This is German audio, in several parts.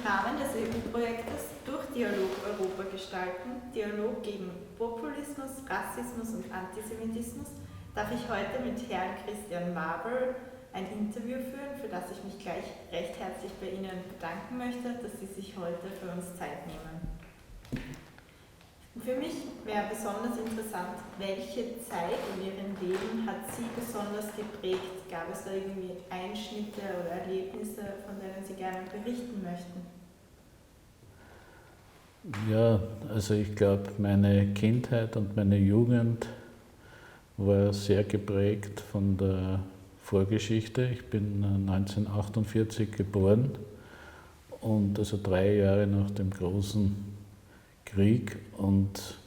Rahmen des EU-Projektes Durch Dialog Europa gestalten, Dialog gegen Populismus, Rassismus und Antisemitismus, darf ich heute mit Herrn Christian Wabel ein Interview führen, für das ich mich gleich recht herzlich bei Ihnen bedanken möchte, dass Sie sich heute für uns Zeit nehmen. Für mich wäre besonders interessant, welche Zeit in Ihrem Leben hat Sie besonders geprägt? Gab es da irgendwie Einschnitte oder Erlebnisse, von denen Sie gerne berichten möchten? Ja, also ich glaube, meine Kindheit und meine Jugend war sehr geprägt von der Vorgeschichte. Ich bin 1948 geboren und also 3 Jahre nach dem großen Krieg, und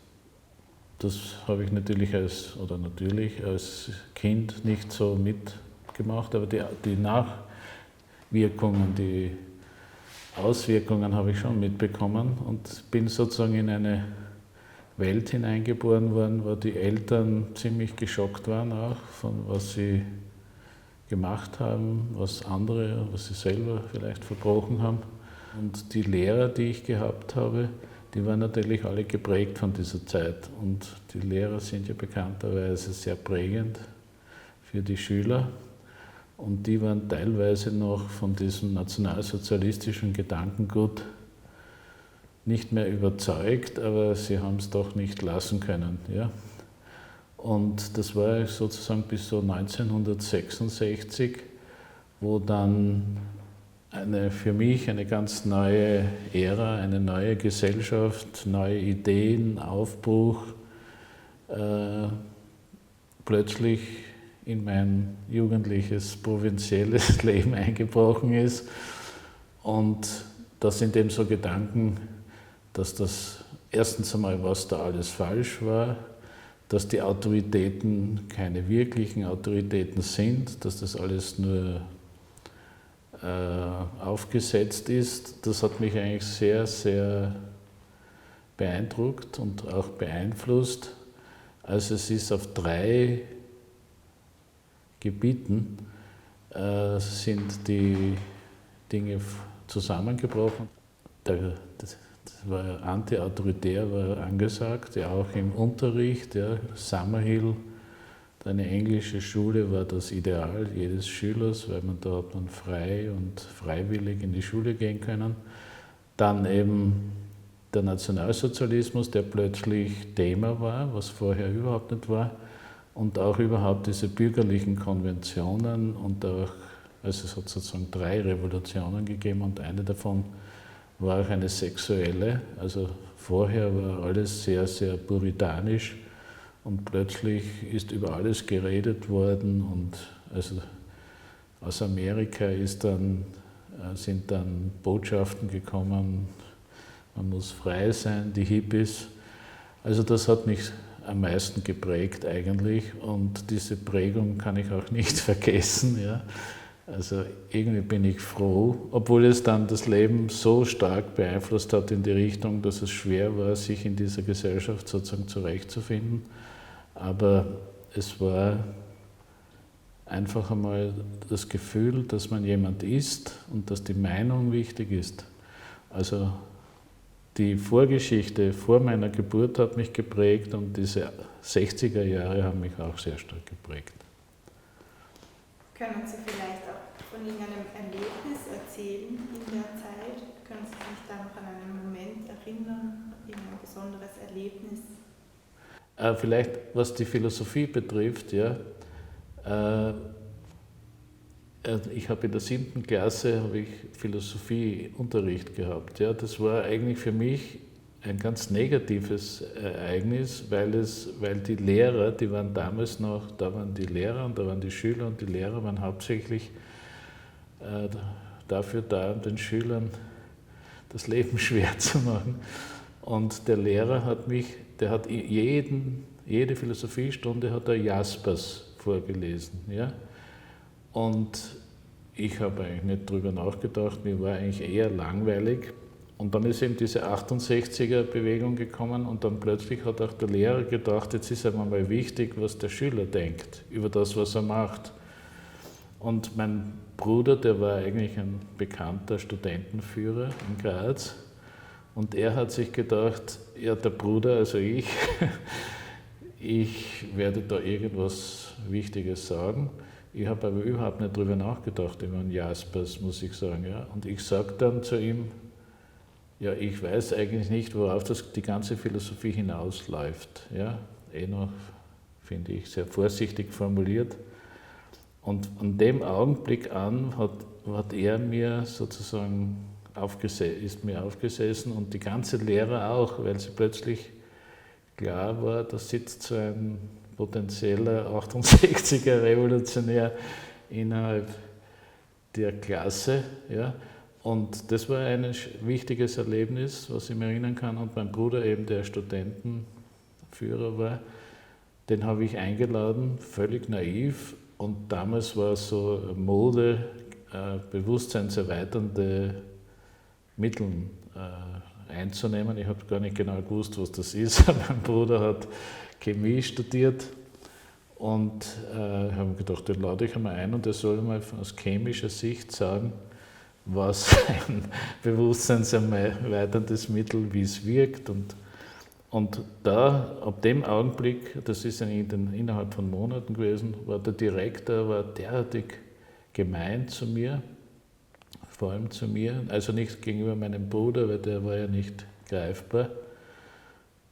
das habe ich natürlich als Kind nicht so mitgemacht, aber die Nachwirkungen, die Auswirkungen habe ich schon mitbekommen und bin sozusagen in eine Welt hineingeboren worden, wo die Eltern ziemlich geschockt waren auch von was sie gemacht haben, was sie selber vielleicht verbrochen haben. Und die Lehrer, die ich gehabt habe, die waren natürlich alle geprägt von dieser Zeit. Und die Lehrer sind ja bekannterweise sehr prägend für die Schüler. Und die waren teilweise noch von diesem nationalsozialistischen Gedankengut nicht mehr überzeugt, aber sie haben es doch nicht lassen können. Ja? Und das war sozusagen bis so 1966, wo dann für mich eine ganz neue Ära, eine neue Gesellschaft, neue Ideen, Aufbruch plötzlich in mein jugendliches, provinzielles Leben eingebrochen ist. Und das sind eben so Gedanken, dass das erstens einmal, was da alles falsch war, dass die Autoritäten keine wirklichen Autoritäten sind, dass das alles nur aufgesetzt ist. Das hat mich eigentlich sehr, sehr beeindruckt und auch beeinflusst. Also es ist auf 3 Gebieten sind die Dinge zusammengebrochen. Das war anti-autoritär, war angesagt, ja auch im Unterricht. Ja, Summerhill, eine englische Schule, war das Ideal jedes Schülers, weil da hat man frei und freiwillig in die Schule gehen können. Dann eben der Nationalsozialismus, der plötzlich Thema war, was vorher überhaupt nicht war. Und auch überhaupt diese bürgerlichen Konventionen und auch, also es hat sozusagen 3 Revolutionen gegeben und eine davon war auch eine sexuelle. Also vorher war alles sehr, sehr puritanisch. Und plötzlich ist über alles geredet worden, und also aus Amerika sind dann Botschaften gekommen, man muss frei sein, die Hippies. Also das hat mich am meisten geprägt eigentlich, und diese Prägung kann ich auch nicht vergessen. Ja. Also irgendwie bin ich froh, obwohl es dann das Leben so stark beeinflusst hat in die Richtung, dass es schwer war, sich in dieser Gesellschaft sozusagen zurechtzufinden. Aber es war einfach einmal das Gefühl, dass man jemand ist und dass die Meinung wichtig ist. Also die Vorgeschichte vor meiner Geburt hat mich geprägt, und diese 60er Jahre haben mich auch sehr stark geprägt. Können Sie vielleicht auch von irgendeinem Erlebnis erzählen in der Zeit? Können Sie sich da noch an einen Moment erinnern, irgendein besonderes Erlebnis? Vielleicht, was die Philosophie betrifft, ja. Ich habe in der 7. Klasse Philosophieunterricht gehabt. Ja. Das war eigentlich für mich ein ganz negatives Ereignis, weil die Lehrer, die waren damals noch, da waren die Lehrer und da waren die Schüler, und die Lehrer waren hauptsächlich dafür da, den Schülern das Leben schwer zu machen. Und der Lehrer hat jede Philosophiestunde hat er Jaspers vorgelesen. Ja? Und ich habe eigentlich nicht darüber nachgedacht, mir war eigentlich eher langweilig. Und dann ist eben diese 68er-Bewegung gekommen, und dann plötzlich hat auch der Lehrer gedacht, jetzt ist einmal wichtig, was der Schüler denkt über das, was er macht. Und mein Bruder, der war eigentlich ein bekannter Studentenführer in Graz. Und er hat sich gedacht, ja, der Bruder, also ich werde da irgendwas Wichtiges sagen. Ich habe aber überhaupt nicht drüber nachgedacht, über den Jaspers, muss ich sagen. Ja. Und ich sage dann zu ihm, ja, ich weiß eigentlich nicht, worauf das die ganze Philosophie hinausläuft. Ja. Noch, finde ich, sehr vorsichtig formuliert. Und an dem Augenblick an hat er mir sozusagen ist mir aufgesessen und die ganze Lehre auch, weil sie plötzlich klar war, da sitzt so ein potenzieller 68er Revolutionär innerhalb der Klasse. Ja. Und das war ein wichtiges Erlebnis, was ich mir erinnern kann. Und mein Bruder eben, der Studentenführer war, den habe ich eingeladen, völlig naiv. Und damals war so Mode, bewusstseinserweiternde Mittel einzunehmen. Ich habe gar nicht genau gewusst, was das ist. Mein Bruder hat Chemie studiert und habe gedacht, den lade ich einmal ein und er soll mal aus chemischer Sicht sagen, was ein bewusstseinserweiterndes Mittel, wie es wirkt. Und da, ab dem Augenblick, das ist innerhalb von Monaten gewesen, war der Direktor derartig gemein zu mir, vor allem zu mir, also nicht gegenüber meinem Bruder, weil der war ja nicht greifbar.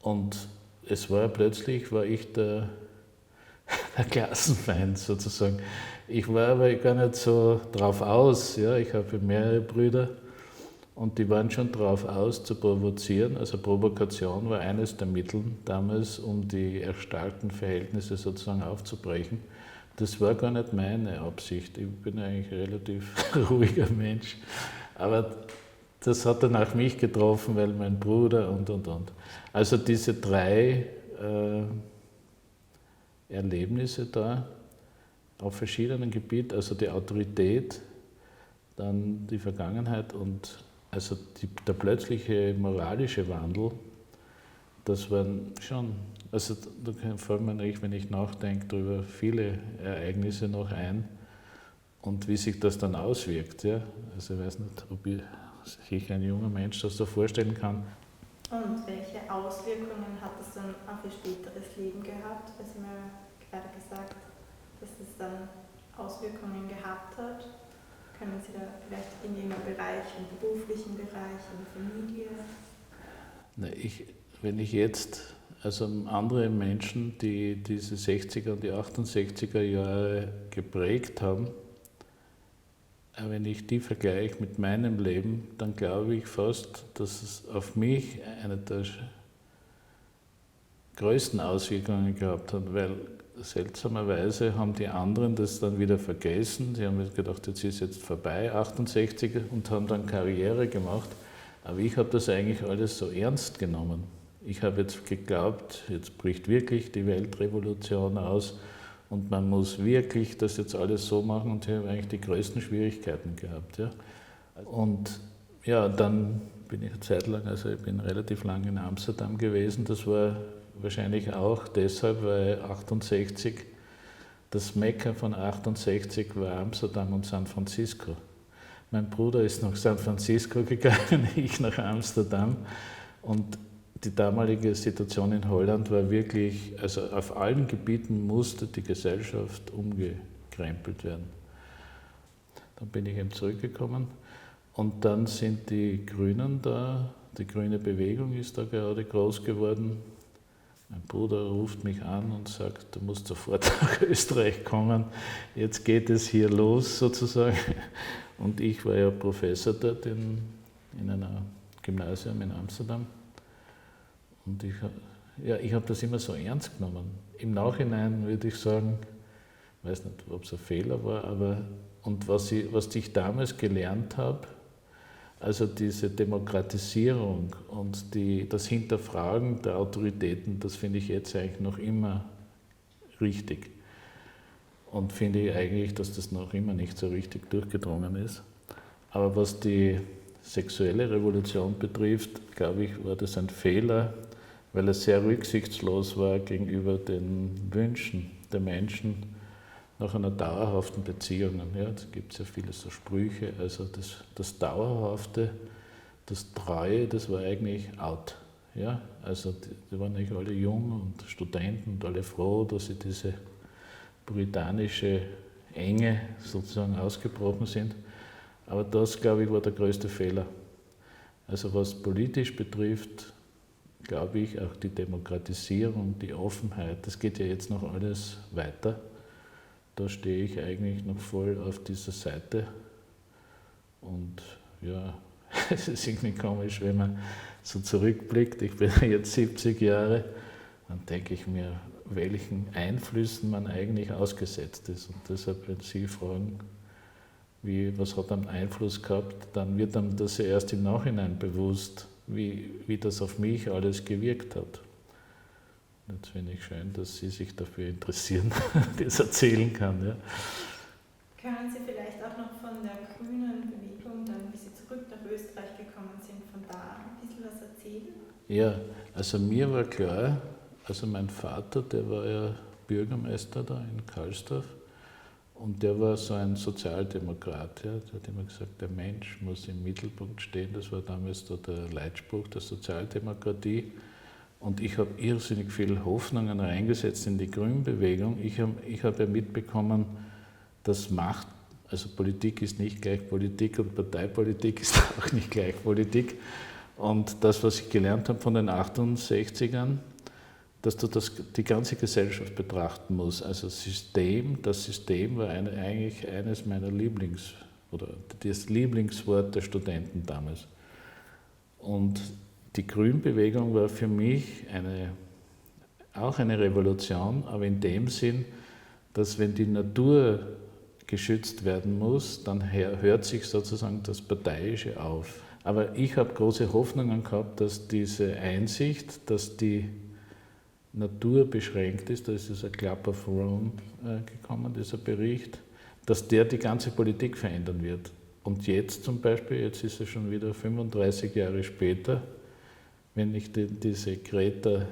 Und war ich der Klassenfeind sozusagen. Ich war aber gar nicht so drauf aus, ja, ich habe mehrere Brüder und die waren schon drauf aus zu provozieren. Also Provokation war eines der Mittel damals, um die erstarrten Verhältnisse sozusagen aufzubrechen. Das war gar nicht meine Absicht. Ich bin eigentlich ein relativ ruhiger Mensch. Aber das hat dann auch mich getroffen, weil mein Bruder und. Also diese drei Erlebnisse da auf verschiedenen Gebieten, also die Autorität, dann die Vergangenheit und also der plötzliche moralische Wandel, das waren schon, also da fällt mir nicht, wenn ich nachdenke, darüber viele Ereignisse noch ein und wie sich das dann auswirkt. Ja? Also ich weiß nicht, ob sich ein junger Mensch das so vorstellen kann. Und welche Auswirkungen hat das dann auf Ihr späteres Leben gehabt? Also Sie haben ja gerade gesagt, dass es dann Auswirkungen gehabt hat. Können Sie da vielleicht in irgendeinem Bereich, im beruflichen Bereich, in der Familie? Wenn ich jetzt, also andere Menschen, die diese 60er und die 68er Jahre geprägt haben, wenn ich die vergleiche mit meinem Leben, dann glaube ich fast, dass es auf mich eine der größten Auswirkungen gehabt hat, weil seltsamerweise haben die anderen das dann wieder vergessen. Sie haben gedacht, jetzt ist jetzt vorbei, 68, und haben dann Karriere gemacht. Aber ich habe das eigentlich alles so ernst genommen. Ich habe jetzt geglaubt, jetzt bricht wirklich die Weltrevolution aus und man muss wirklich das jetzt alles so machen und ich habe eigentlich die größten Schwierigkeiten gehabt. Ja. Und ja, dann bin ich eine Zeit lang, also ich bin relativ lang in Amsterdam gewesen. Das war wahrscheinlich auch deshalb, weil 68, das Mekka von 68 war Amsterdam und San Francisco. Mein Bruder ist nach San Francisco gegangen, ich nach Amsterdam. Und die damalige Situation in Holland war wirklich, also auf allen Gebieten musste die Gesellschaft umgekrempelt werden. Dann bin ich eben zurückgekommen und dann sind die Grünen da, die grüne Bewegung ist da gerade groß geworden. Mein Bruder ruft mich an und sagt, du musst sofort nach Österreich kommen, jetzt geht es hier los sozusagen. Und ich war ja Professor dort in einem Gymnasium in Amsterdam. Und ich habe das immer so ernst genommen. Im Nachhinein würde ich sagen, ich weiß nicht, ob es ein Fehler war, aber was ich damals gelernt habe, also diese Demokratisierung und das Hinterfragen der Autoritäten, das finde ich jetzt eigentlich noch immer richtig. Und finde ich eigentlich, dass das noch immer nicht so richtig durchgedrungen ist. Aber was die sexuelle Revolution betrifft, glaube ich, war das ein Fehler, weil es sehr rücksichtslos war gegenüber den Wünschen der Menschen nach einer dauerhaften Beziehung. Ja, da gibt es ja viele so Sprüche. Also das Dauerhafte, das Treue, das war eigentlich out. Ja, also die waren eigentlich alle jung und Studenten und alle froh, dass sie diese puritanische Enge sozusagen ausgebrochen sind. Aber das, glaube ich, war der größte Fehler. Also was politisch betrifft, glaube ich, auch die Demokratisierung, die Offenheit, das geht ja jetzt noch alles weiter. Da stehe ich eigentlich noch voll auf dieser Seite. Und ja, es ist irgendwie komisch, wenn man so zurückblickt. Ich bin jetzt 70 Jahre, dann denke ich mir, welchen Einflüssen man eigentlich ausgesetzt ist. Und deshalb, wenn Sie fragen, was hat einen Einfluss gehabt, dann wird einem das ja erst im Nachhinein bewusst, wie das auf mich alles gewirkt hat. Jetzt finde ich schön, dass Sie sich dafür interessieren, das erzählen kann. Ja. Können Sie vielleicht auch noch von der grünen Bewegung, dann wie Sie zurück nach Österreich gekommen sind, von da ein bisschen was erzählen? Ja, also mir war klar, also mein Vater, der war ja Bürgermeister da in Karlsdorf und der war so ein Sozialdemokrat. Ja. Der hat immer gesagt, der Mensch muss im Mittelpunkt stehen. Das war damals da der Leitspruch der Sozialdemokratie. Und ich habe irrsinnig viel Hoffnungen reingesetzt in die Grünbewegung. Ich hab ja mitbekommen, dass Macht, also Politik ist nicht gleich Politik und Parteipolitik ist auch nicht gleich Politik. Und das, was ich gelernt habe von den 68ern, dass du die ganze Gesellschaft betrachten musst. Also das System war eigentlich eines meiner oder das Lieblingswort der Studenten damals. Und die Grünbewegung war für mich auch eine Revolution, aber in dem Sinn, dass wenn die Natur geschützt werden muss, dann hört sich sozusagen das Parteiische auf. Aber ich habe große Hoffnungen gehabt, dass diese Einsicht, dass die Natur beschränkt ist, da ist es ein Club of Rome gekommen, dieser Bericht, dass der die ganze Politik verändern wird. Und jetzt zum Beispiel, jetzt ist es schon wieder 35 Jahre später, wenn ich diese Greta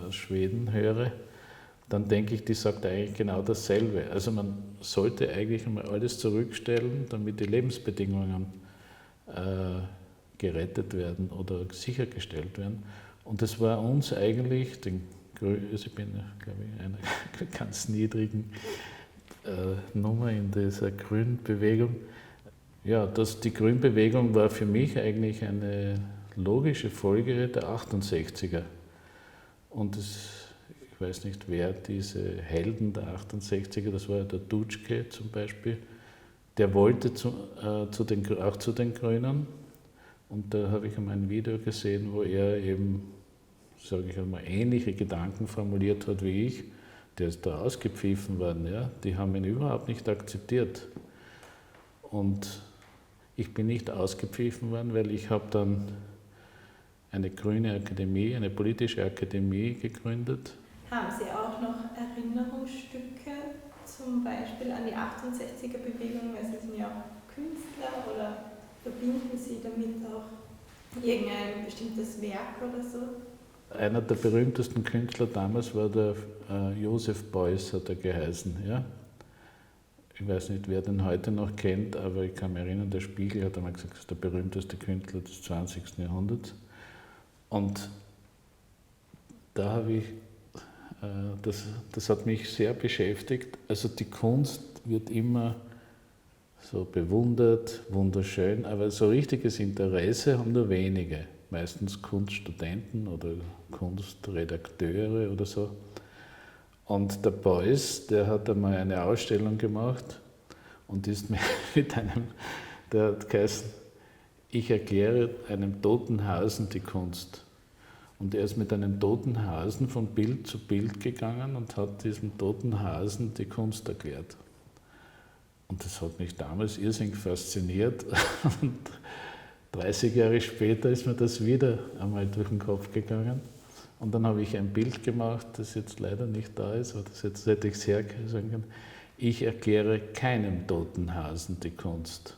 aus Schweden höre, dann denke ich, die sagt eigentlich genau dasselbe. Also man sollte eigentlich einmal alles zurückstellen, damit die Lebensbedingungen gerettet werden oder sichergestellt werden. Und das war uns eigentlich, also ich bin, glaube ich, einer ganz niedrigen Nummer in dieser Grünbewegung. Ja, die Grünbewegung war für mich eigentlich eine logische Folge der 68er. Und ich weiß nicht, wer diese Helden der 68er, das war der Dutschke zum Beispiel, der wollte auch zu den Grünen. Und da habe ich einmal ein Video gesehen, wo er eben, sage ich einmal, ähnliche Gedanken formuliert hat wie ich. Der ist da ausgepfiffen worden. Ja? Die haben ihn überhaupt nicht akzeptiert. Und ich bin nicht ausgepfiffen worden, weil ich habe dann eine grüne Akademie, eine politische Akademie gegründet. Haben Sie auch noch Erinnerungsstücke, zum Beispiel an die 68er-Bewegung? Weil Sie sind ja auch Künstler, oder verbinden Sie damit auch irgendein bestimmtes Werk oder so? Einer der berühmtesten Künstler damals war der Josef Beuys, hat er geheißen. Ja? Ich weiß nicht, wer den heute noch kennt, aber ich kann mich erinnern, der Spiegel hat einmal gesagt, das ist der berühmteste Künstler des 20. Jahrhunderts. Und da habe ich, das hat mich sehr beschäftigt. Also die Kunst wird immer so bewundert, wunderschön, aber so richtiges Interesse haben nur wenige. Meistens Kunststudenten oder Kunstredakteure oder so. Und der Beuys, der hat einmal eine Ausstellung gemacht und ist der hat geheißen, ich erkläre einem toten Hasen die Kunst. Und er ist mit einem toten Hasen von Bild zu Bild gegangen und hat diesem toten Hasen die Kunst erklärt. Und das hat mich damals irrsinnig fasziniert. Und 30 Jahre später ist mir das wieder einmal durch den Kopf gegangen. Und dann habe ich ein Bild gemacht, das jetzt leider nicht da ist, aber jetzt hätte ich es hersagen können. Ich erkläre keinem toten Hasen die Kunst.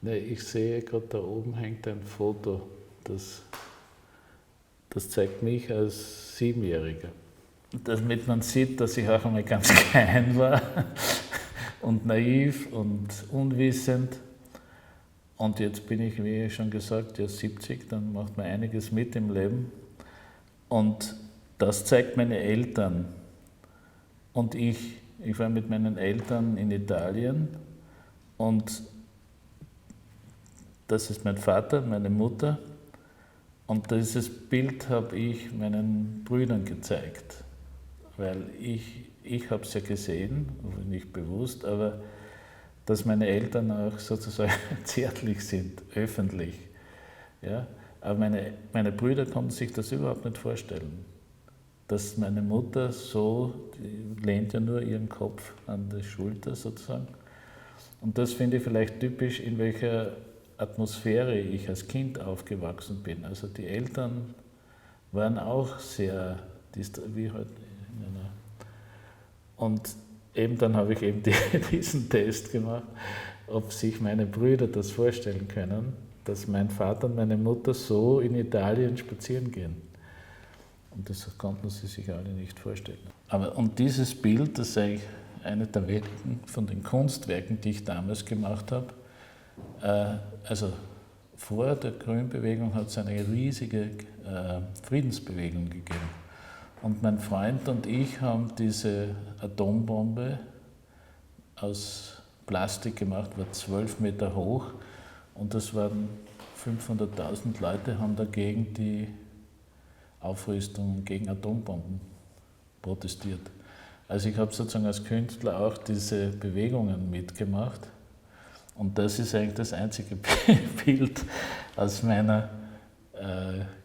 Ne, ich sehe gerade, da oben hängt ein Foto, das zeigt mich als 7-Jähriger. damit man sieht, dass ich auch einmal ganz klein war und naiv und unwissend. Und jetzt bin ich, wie schon gesagt, ja 70, dann macht man einiges mit im Leben. Und das zeigt meine Eltern. Und ich war mit meinen Eltern in Italien und das ist mein Vater, meine Mutter. Und dieses Bild habe ich meinen Brüdern gezeigt, weil ich habe es ja gesehen, nicht bewusst, aber dass meine Eltern auch sozusagen zärtlich sind, öffentlich. Ja? Aber meine Brüder konnten sich das überhaupt nicht vorstellen, dass meine Mutter so, die lehnt ja nur ihren Kopf an die Schulter sozusagen. Und das finde ich vielleicht typisch, in welcher Atmosphäre ich als Kind aufgewachsen bin. Also die Eltern waren auch sehr, wie halt in einer. Und eben dann habe ich eben diesen Test gemacht, ob sich meine Brüder das vorstellen können, dass mein Vater und meine Mutter so in Italien spazieren gehen. Und das konnten sie sich alle nicht vorstellen. Und dieses Bild, das ist eigentlich eine der wenigen von den Kunstwerken, die ich damals gemacht habe. Also vor der Grünbewegung hat es eine riesige Friedensbewegung gegeben. Und mein Freund und ich haben diese Atombombe aus Plastik gemacht, war 12 Meter hoch und das waren 500.000 Leute, haben dagegen die Aufrüstung gegen Atombomben protestiert. Also ich habe sozusagen als Künstler auch diese Bewegungen mitgemacht und das ist eigentlich das einzige Bild aus meiner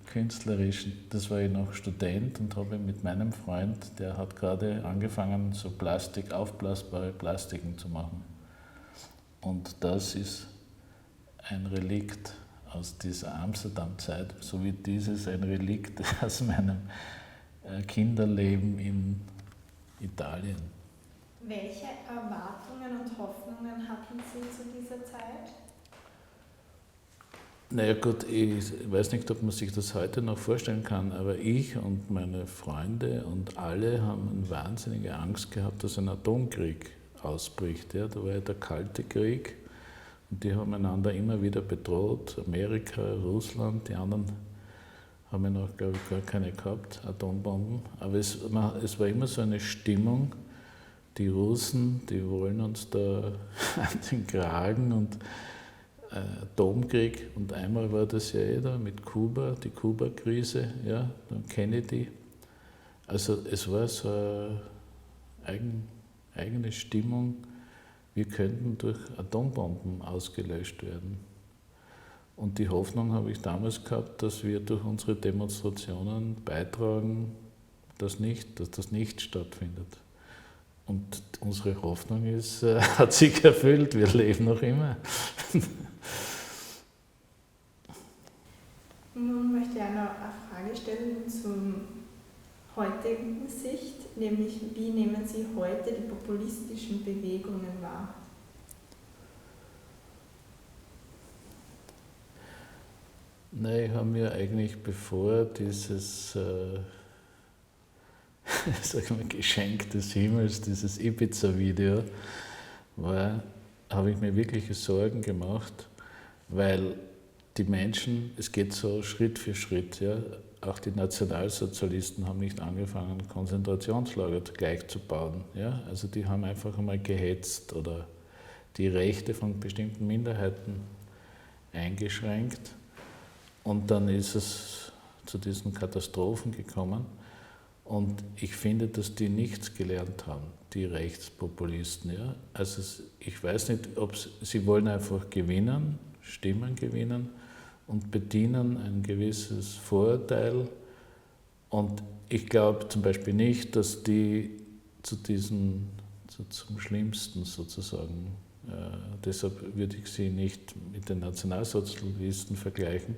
künstlerischen, das war ich noch Student und habe mit meinem Freund, der hat gerade angefangen, so aufblasbare Plastiken zu machen. Und das ist ein Relikt aus dieser Amsterdam-Zeit, so wie dieses ein Relikt aus meinem Kinderleben in Italien. Welche Erwartungen und Hoffnungen hatten Sie zu dieser Zeit? Naja gut, ich weiß nicht, ob man sich das heute noch vorstellen kann, aber ich und meine Freunde und alle haben eine wahnsinnige Angst gehabt, dass ein Atomkrieg ausbricht. Ja, da war ja der Kalte Krieg und die haben einander immer wieder bedroht, Amerika, Russland, die anderen haben ja noch, glaube ich, gar keine gehabt, Atombomben. Aber es war immer so eine Stimmung, die Russen, die wollen uns da an den Kragen und Atomkrieg und einmal war das ja da mit Kuba, die Kuba-Krise, ja, dann Kennedy. Also es war so eine eigene Stimmung, wir könnten durch Atombomben ausgelöscht werden. Und die Hoffnung habe ich damals gehabt, dass wir durch unsere Demonstrationen beitragen, dass das nicht stattfindet. Und unsere Hoffnung hat sich erfüllt, wir leben noch immer. Nun möchte ich eine Frage stellen zum heutigen Sicht, nämlich wie nehmen Sie heute die populistischen Bewegungen wahr? Nein, ich habe mir eigentlich bevor dieses Geschenk des Himmels, dieses Ibiza-Video war, habe ich mir wirkliche Sorgen gemacht, weil die Menschen, es geht so Schritt für Schritt, ja, auch die Nationalsozialisten haben nicht angefangen, Konzentrationslager gleich zu bauen. Ja? Also die haben einfach einmal gehetzt oder die Rechte von bestimmten Minderheiten eingeschränkt und dann ist es zu diesen Katastrophen gekommen. Und ich finde, dass die nichts gelernt haben, die Rechtspopulisten. Ja? Also ich weiß nicht, sie wollen einfach gewinnen, Stimmen gewinnen und bedienen ein gewisses Vorurteil. Und ich glaube zum Beispiel nicht, dass die zum Schlimmsten sozusagen, deshalb würde ich sie nicht mit den Nationalsozialisten vergleichen,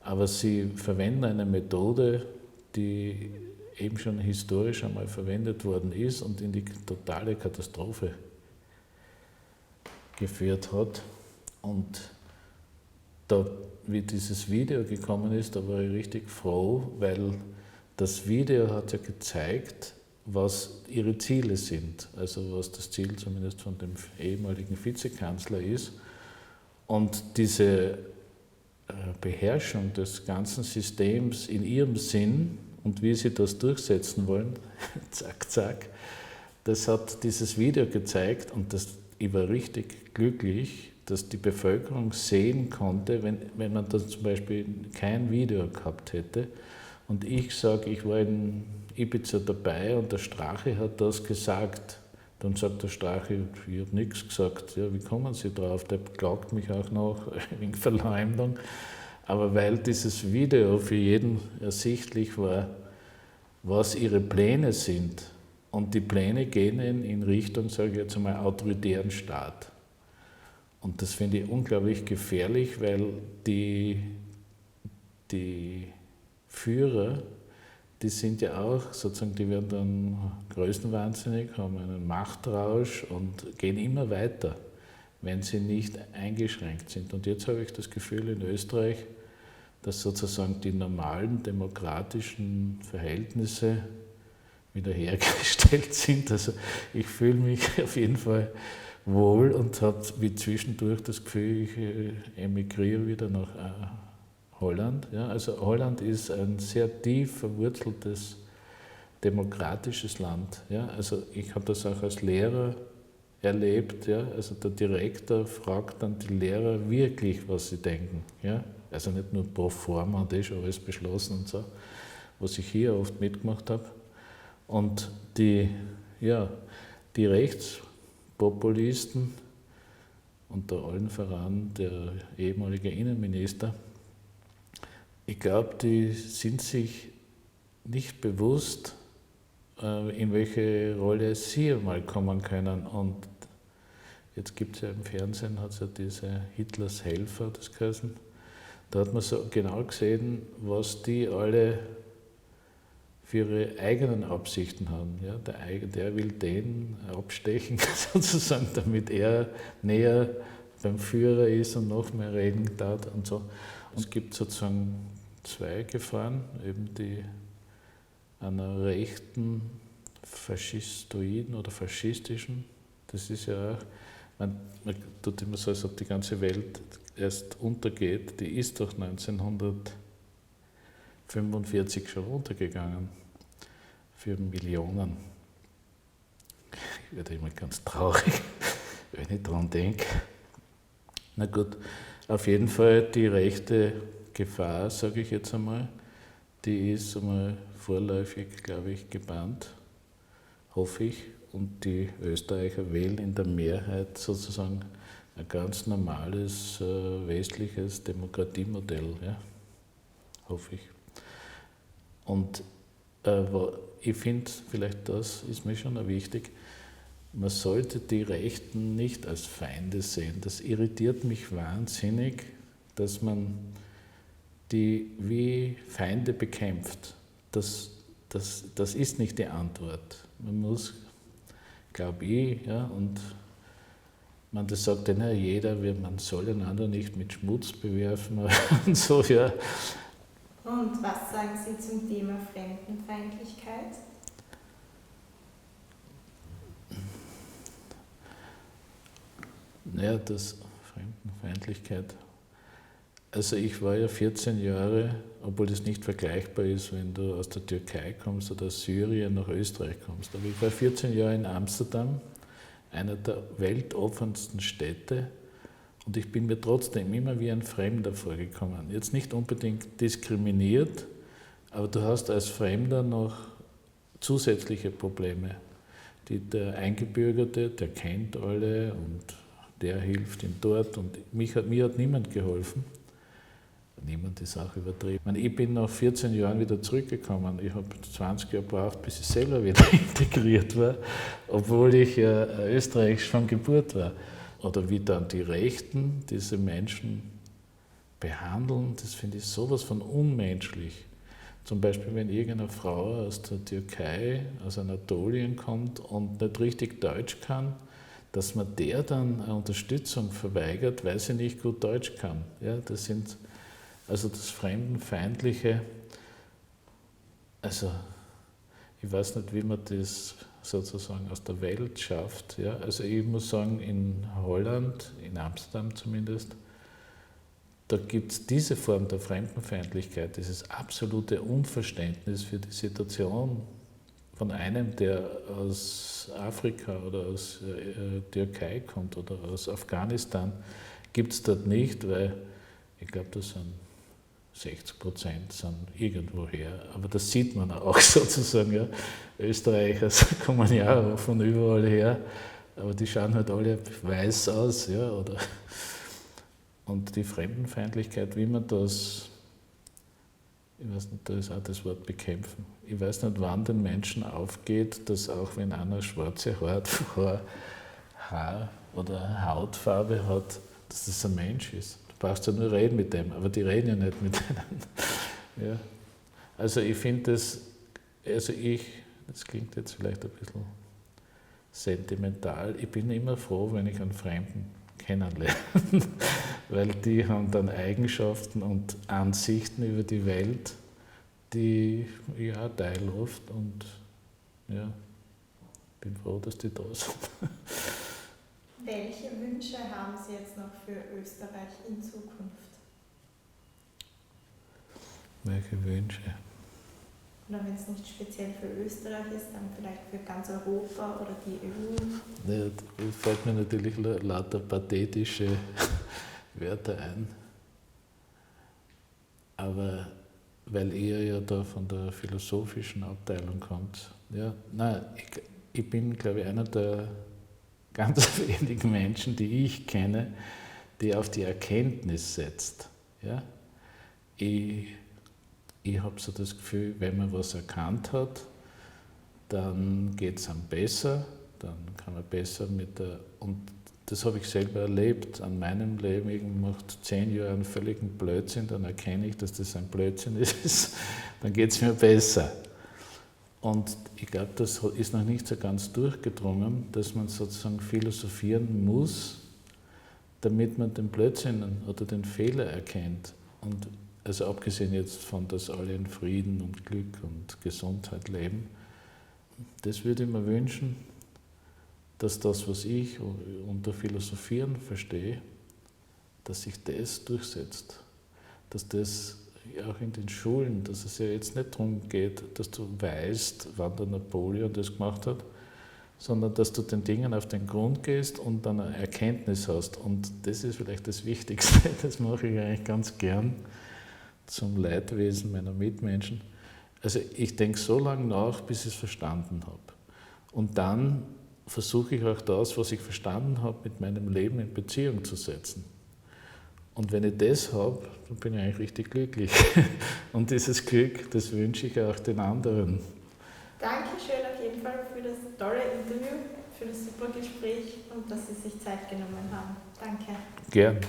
aber sie verwenden eine Methode, die eben schon historisch einmal verwendet worden ist und in die totale Katastrophe geführt hat. Und da, wie dieses Video gekommen ist, da war ich richtig froh, weil das Video hat ja gezeigt, was ihre Ziele sind, also was das Ziel zumindest von dem ehemaligen Vizekanzler ist. Und diese Beherrschung des ganzen Systems in ihrem Sinn und wie sie das durchsetzen wollen, zack, zack, das hat dieses Video gezeigt und ich war richtig glücklich, dass die Bevölkerung sehen konnte, wenn man da zum Beispiel kein Video gehabt hätte und ich sage, ich war in Ibiza dabei und der Strache hat das gesagt, dann sagt der Strache, ich habe nichts gesagt, ja, wie kommen Sie drauf? Der klagt mich auch noch wegen Verleumdung. Aber weil dieses Video für jeden ersichtlich war, was ihre Pläne sind, und die Pläne gehen in Richtung, sage ich jetzt einmal, autoritären Staat. Und das finde ich unglaublich gefährlich, weil die Führer, die sind ja auch, sozusagen, die werden dann größenwahnsinnig, haben einen Machtrausch und gehen immer weiter, wenn sie nicht eingeschränkt sind. Und jetzt habe ich das Gefühl in Österreich, dass sozusagen die normalen demokratischen Verhältnisse wiederhergestellt sind. Also ich fühle mich auf jeden Fall wohl und habe wie zwischendurch das Gefühl, ich emigriere wieder nach Holland. Ja, also Holland ist ein sehr tief verwurzeltes demokratisches Land. Ja, also ich habe das auch als Lehrer erlebt. Ja, also der Direktor fragt dann die Lehrer wirklich, was sie denken. Ja, also nicht nur pro forma und schon alles beschlossen und so, was ich hier oft mitgemacht habe. Und die Rechtspopulisten, unter allen voran der ehemalige Innenminister, ich glaube, die sind sich nicht bewusst, in welche Rolle sie mal kommen können. Und jetzt gibt es ja im Fernsehen, hat es ja diese Hitlers Helfer, das geheißen. Da hat man so genau gesehen, was die alle für ihre eigenen Absichten haben. Ja, der will den abstechen, sozusagen, damit er näher beim Führer ist und noch mehr reden darf und so. Es gibt sozusagen zwei Gefahren, eben die einer rechten, faschistoiden oder faschistischen, das ist ja auch, man tut immer so, als ob die ganze Welt erst untergeht, die ist doch 1945 schon runtergegangen, für Millionen. Ich werde immer ganz traurig, wenn ich daran denke. Na gut, auf jeden Fall die rechte Gefahr, sage ich jetzt einmal, die ist einmal vorläufig, glaube ich, gebannt, hoffe ich. Und die Österreicher wählen in der Mehrheit sozusagen ein ganz normales westliches Demokratiemodell, ja? Hoffe ich. Und ich finde, vielleicht das ist mir schon wichtig, man sollte die Rechten nicht als Feinde sehen. Das irritiert mich wahnsinnig, dass man die wie Feinde bekämpft. Das ist nicht die Antwort. Man muss, glaube ich, ja, und man das sagt dann ja jeder, man soll einander nicht mit Schmutz bewerfen und so, ja. Und was sagen Sie zum Thema Fremdenfeindlichkeit? Naja, das Fremdenfeindlichkeit. Also ich war ja 14 Jahre, obwohl das nicht vergleichbar ist, wenn du aus der Türkei kommst oder aus Syrien nach Österreich kommst. Aber ich war 14 Jahre in Amsterdam, einer der weltoffensten Städte, und ich bin mir trotzdem immer wie ein Fremder vorgekommen. Jetzt nicht unbedingt diskriminiert, aber du hast als Fremder noch zusätzliche Probleme. Der Eingebürgerte, der kennt alle und der hilft ihm dort, und mir hat niemand geholfen. Niemand ist auch übertrieben. Ich bin nach 14 Jahren wieder zurückgekommen. Ich habe 20 Jahre gebraucht, bis ich selber wieder integriert war, obwohl ich ja österreichisch von Geburt war. Oder wie dann die Rechten diese Menschen behandeln, das finde ich sowas von unmenschlich. Zum Beispiel, wenn irgendeine Frau aus der Türkei, aus Anatolien kommt und nicht richtig Deutsch kann, dass man der dann eine Unterstützung verweigert, weil sie nicht gut Deutsch kann. Ja, das sind also das Fremdenfeindliche, Also, ich weiß nicht, wie man das sozusagen aus der Welt schafft. Ja? Also ich muss sagen, in Holland, in Amsterdam zumindest, da gibt es diese Form der Fremdenfeindlichkeit, dieses absolute Unverständnis für die Situation von einem, der aus Afrika oder aus Türkei kommt oder aus Afghanistan, gibt es dort nicht, weil ich glaube, das sind 60% sind irgendwoher. Aber das sieht man auch sozusagen. Ja. Österreicher kommen ja auch von überall her, aber die schauen halt alle weiß aus. Ja, oder und die Fremdenfeindlichkeit, wie man das, ich weiß nicht, da ist auch das Wort bekämpfen. Ich weiß nicht, wann den Menschen aufgeht, dass auch wenn einer schwarze Haar oder Hautfarbe hat, dass das ein Mensch ist. Du brauchst ja nur reden mit dem, aber die reden ja nicht mit denen. Ja. Also ich finde das, das klingt jetzt vielleicht ein bisschen sentimental, ich bin immer froh, wenn ich einen Fremden kennenlernen, weil die haben dann Eigenschaften und Ansichten über die Welt, die ich auch teile oft und ja, bin froh, dass die da sind. Welche Wünsche haben Sie jetzt noch für Österreich in Zukunft? Welche Wünsche? Oder wenn es nicht speziell für Österreich ist, dann vielleicht für ganz Europa oder die EU? Ja, da fällt mir natürlich lauter pathetische Wörter ein. Aber weil ihr ja da von der philosophischen Abteilung kommt, ja, nein, ich bin, glaube ich, einer der ganz wenigen Menschen, die ich kenne, die auf die Erkenntnis setzt. Ja? Ich habe so das Gefühl, wenn man was erkannt hat, dann geht es einem besser, dann kann man besser mit der, und das habe ich selber erlebt an meinem Leben, ich mache 10 Jahre einen völligen Blödsinn, dann erkenne ich, dass das ein Blödsinn ist, dann geht es mir besser. Und ich glaube, das ist noch nicht so ganz durchgedrungen, dass man sozusagen philosophieren muss, damit man den Blödsinn oder den Fehler erkennt. Und also abgesehen jetzt von, dass alle in Frieden und Glück und Gesundheit leben, das würde ich mir wünschen, dass das, was ich unter Philosophieren verstehe, dass sich das durchsetzt. Dass das auch in den Schulen, dass es ja jetzt nicht darum geht, dass du weißt, wann der Napoleon das gemacht hat, sondern dass du den Dingen auf den Grund gehst und dann eine Erkenntnis hast. Und das ist vielleicht das Wichtigste, das mache ich eigentlich ganz gern zum Leidwesen meiner Mitmenschen. Also ich denke so lange nach, bis ich es verstanden habe. Und dann versuche ich auch das, was ich verstanden habe, mit meinem Leben in Beziehung zu setzen. Und wenn ich das habe, dann bin ich eigentlich richtig glücklich. Und dieses Glück, das wünsche ich auch den anderen. Dankeschön auf jeden Fall für das tolle Interview, für das super Gespräch und dass Sie sich Zeit genommen haben. Danke. Gern.